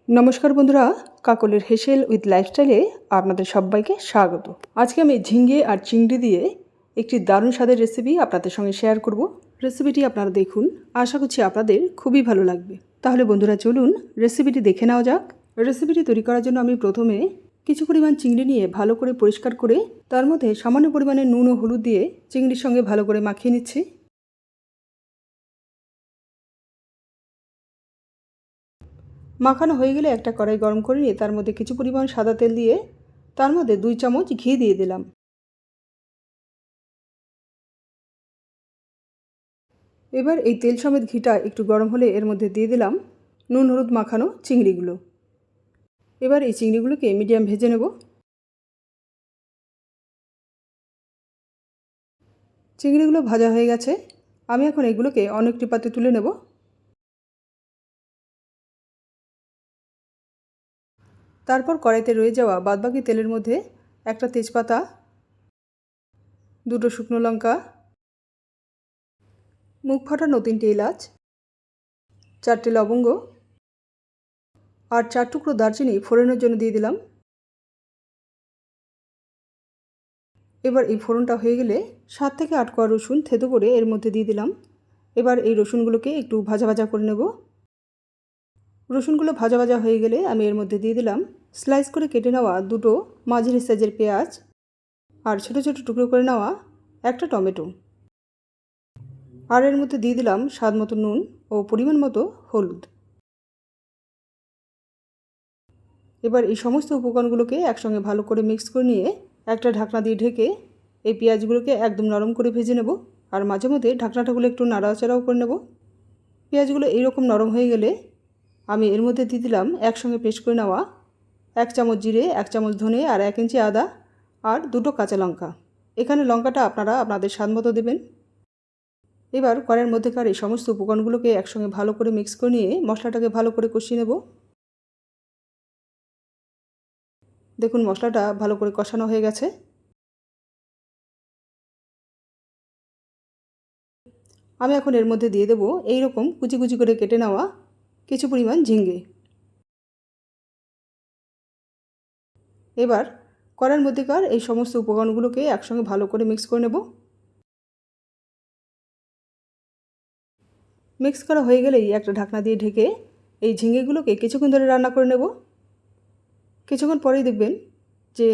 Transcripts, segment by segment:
নমস্কার বন্ধুরা, কাকলের হেসেল উইথ লাইফস্টাইলে আপনাদের সবাইকে স্বাগত। আজকে আমি ঝিঙে আর চিংড়ি দিয়ে একটি দারুণ স্বাদের রেসিপি আপনাদের সঙ্গে শেয়ার করব। রেসিপিটি আপনারা দেখুন, আশা করছি আপনাদের খুবই ভালো লাগবে। তাহলে বন্ধুরা চলুন রেসিপিটি দেখে নেওয়া যাক। রেসিপিটি তৈরি করার জন্য আমি প্রথমে কিছু পরিমাণ চিংড়ি নিয়ে ভালো করে পরিষ্কার করে তার মধ্যে সামান্য পরিমাণে নুন ও হলুদ দিয়ে চিংড়ির সঙ্গে ভালো করে মাখিয়ে নিচ্ছি। মাখানো হয়ে গেলে একটা কড়াই গরম করে নিয়ে তার মধ্যে কিছু পরিমাণ সাদা তেল দিয়ে তার মধ্যে 2 চামচ ঘি দিয়ে দিলাম। এবার এই তেল সমেত ঘিটা একটু গরম হলে এর মধ্যে দিয়ে দিলাম নুন হলুদ মাখানো চিংড়িগুলো। এবার এই চিংড়িগুলোকে মিডিয়াম ভেজে নেব। চিংড়িগুলো ভাজা হয়ে গেছে, আমি এখন এগুলোকে অন্য একটি পাত্রে তুলে নেব। তারপর কড়াইতে রয়ে যাওয়া বাদবাকি তেলের মধ্যে একটা তেজপাতা, 2টো শুকনো লঙ্কা, মুখ ফাটানো 3টে এলাচ, 4টে লবঙ্গ আর 4 টুকরো দারচিনি ফোড়নের জন্য দিয়ে দিলাম। এবার এই ফোড়নটা হয়ে গেলে 7 থেকে 8 কোয়া রসুন থেতো করে এর মধ্যে দিয়ে দিলাম। এবার এই রসুনগুলোকে একটু ভাজা ভাজা করে নেব। রসুনগুলো ভাজা ভাজা হয়ে গেলে আমি এর মধ্যে দিয়ে দিলাম স্লাইস করে কেটে নেওয়া 2টো মাঝারি সাইজের পেঁয়াজ আর ছোটো ছোটো টুকরো করে নেওয়া একটা টমেটো। আর এর মধ্যে দিয়ে দিলাম স্বাদ মতো নুন ও পরিমাণ মতো হলুদ। এবার এই সমস্ত উপকরণগুলোকে একসঙ্গে ভালো করে মিক্স করে নিয়ে একটা ঢাকনা দিয়ে ঢেকে এই পেঁয়াজগুলোকে একদম নরম করে ভেজে নেব। আর মাঝে মধ্যে ঢাকনাটাগুলো একটু নাড়াচাড়াও করে নেব। পেঁয়াজগুলো এইরকম নরম হয়ে গেলে আমি এর মধ্যে দিয়ে দিলাম একসঙ্গে পেস্ট করে নেওয়া 1 চামচ জিরে, 1 চামচ ধনে আর 1 ইঞ্চি আদা আর 2টো কাঁচা লঙ্কা। এখানে লঙ্কাটা আপনারা আপনাদের স্বাদ মতো দেবেন। এবার কড়াইয়ের মধ্যেকার এই সমস্ত উপকরণগুলোকে একসঙ্গে ভালো করে মিক্স করে নিয়ে মশলাটাকে ভালো করে কষিয়ে নেব। দেখুন মশলাটা ভালো করে কষানো হয়ে গেছে। আমি এখন এর মধ্যে দিয়ে দেব এই রকম কুচি কুচি করে কেটে নেওয়া কিছু পরিমাণ ঝিঙে। এবার কড়াইয়ের মধ্যেকার এই সমস্ত উপকরণগুলোকে একসঙ্গে ভালো করে মিক্স করে নেব। মিক্স করা হয়ে গেলেই একটা ঢাকনা দিয়ে ঢেকে এই ঝিঙেগুলোকে কিছুক্ষণ ধরে রান্না করে নেব। কিছুক্ষণ পরেই দেখবেন যে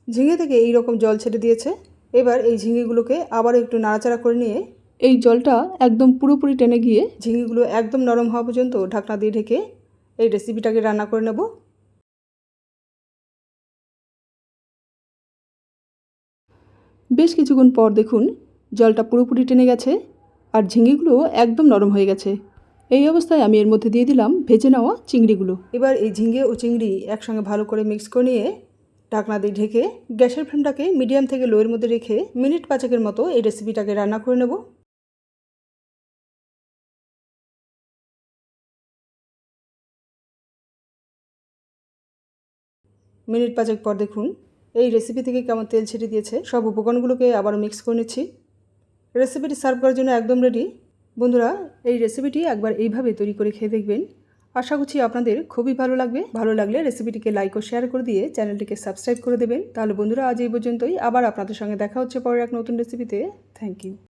ঝিঙে থেকে এই রকম জল ছেড়ে দিয়েছে। এবার এই ঝিঙেগুলোকে আবারও একটু নাড়াচাড়া করে নিয়ে এই জলটা একদম পুরোপুরি টেনে গিয়ে ঝিঙেগুলো একদম নরম হওয়া পর্যন্ত ঢাকনা দিয়ে ঢেকে এই রেসিপিটাকে রান্না করে নেব। বেশ কিছুক্ষণ পর দেখুন জলটা পুরোপুরি টেনে গেছে আর ঝিঙেগুলো একদম নরম হয়ে গেছে। এই অবস্থায় আমি এর মধ্যে দিয়ে দিলাম ভেজে নেওয়া চিংড়িগুলো। এবার এই ঝিঙে ও চিংড়ি একসঙ্গে ভালো করে মিক্স করে নিয়ে ঢাকনা দিয়ে ঢেকে গ্যাসের ফ্লেমটাকে মিডিয়াম থেকে লোয়ের মধ্যে রেখে মিনিট 5 মতো এই রেসিপিটাকে রান্না করে নেব। মিনিট 5 পর দেখুন এই রেসিপি থেকে কেমন তেল ছেড়ে দিয়েছে। সব উপকরণগুলোকে আবারও মিক্স করে নিচ্ছি। রেসিপিটি সার্ভ করার জন্য একদম রেডি। বন্ধুরা এই রেসিপিটি একবার এইভাবে তৈরি করে খেয়ে দেখবেন, আশা করছি আপনাদের খুবই ভালো লাগবে। ভালো লাগলে রেসিপিটিকে লাইক ও শেয়ার করে দিয়ে চ্যানেলটিকে সাবস্ক্রাইব করে দেবেন। তাহলে বন্ধুরা আজ এই পর্যন্তই, আবার আপনাদের সঙ্গে দেখা হচ্ছে পরের এক নতুন রেসিপিতে। Thank you.